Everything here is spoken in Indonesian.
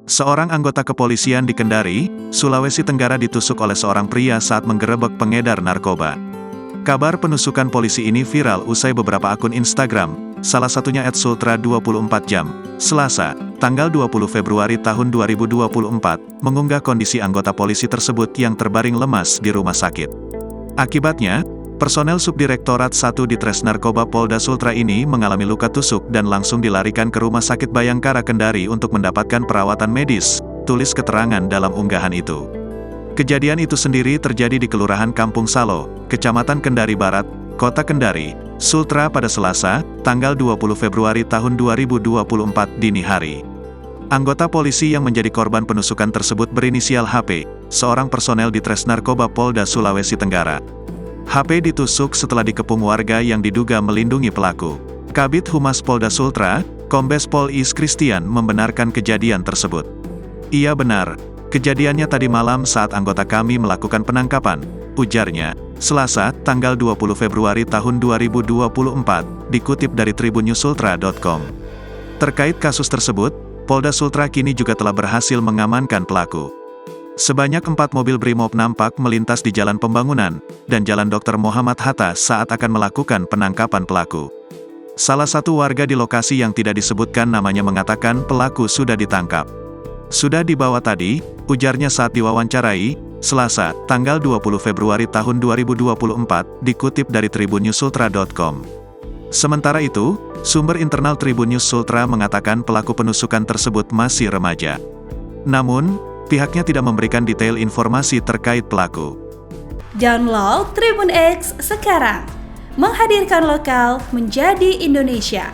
Seorang anggota kepolisian di Kendari, Sulawesi Tenggara ditusuk oleh seorang pria saat menggerebek pengedar narkoba. Kabar penusukan polisi ini viral usai beberapa akun Instagram, salah satunya @sultra24jam, Selasa, tanggal 20 Februari tahun 2024, mengunggah kondisi anggota polisi tersebut yang terbaring lemas di rumah sakit. Akibatnya, personel Subdirektorat 1 Ditres Narkoba Polda Sultra ini mengalami luka tusuk dan langsung dilarikan ke Rumah Sakit Bayangkara Kendari untuk mendapatkan perawatan medis, tulis keterangan dalam unggahan itu. Kejadian itu sendiri terjadi di Kelurahan Kampung Salo, Kecamatan Kendari Barat, Kota Kendari, Sultra pada Selasa, tanggal 20 Februari tahun 2024 dini hari. Anggota polisi yang menjadi korban penusukan tersebut berinisial HP, seorang personel Ditres Narkoba Polda Sulawesi Tenggara. HP ditusuk setelah dikepung warga yang diduga melindungi pelaku. Kabid Humas Polda Sultra, Kombes Pol Is Christian membenarkan kejadian tersebut. Iya benar, kejadiannya tadi malam saat anggota kami melakukan penangkapan, ujarnya, Selasa, tanggal 20 Februari tahun 2024, dikutip dari tribunnewsultra.com. Terkait kasus tersebut, Polda Sultra kini juga telah berhasil mengamankan pelaku. Sebanyak 4 mobil Brimob nampak melintas di Jalan Pembangunan, dan Jalan Dr. Muhammad Hatta saat akan melakukan penangkapan pelaku. Salah satu warga di lokasi yang tidak disebutkan namanya mengatakan pelaku sudah ditangkap. Sudah dibawa tadi, ujarnya saat diwawancarai, Selasa, tanggal 20 Februari tahun 2024, dikutip dari tribunnewsultra.com. Sementara itu, sumber internal Tribun News Sultra mengatakan pelaku penusukan tersebut masih remaja. Namun, pihaknya tidak memberikan detail informasi terkait pelaku. Download Tribun X sekarang, menghadirkan lokal menjadi Indonesia.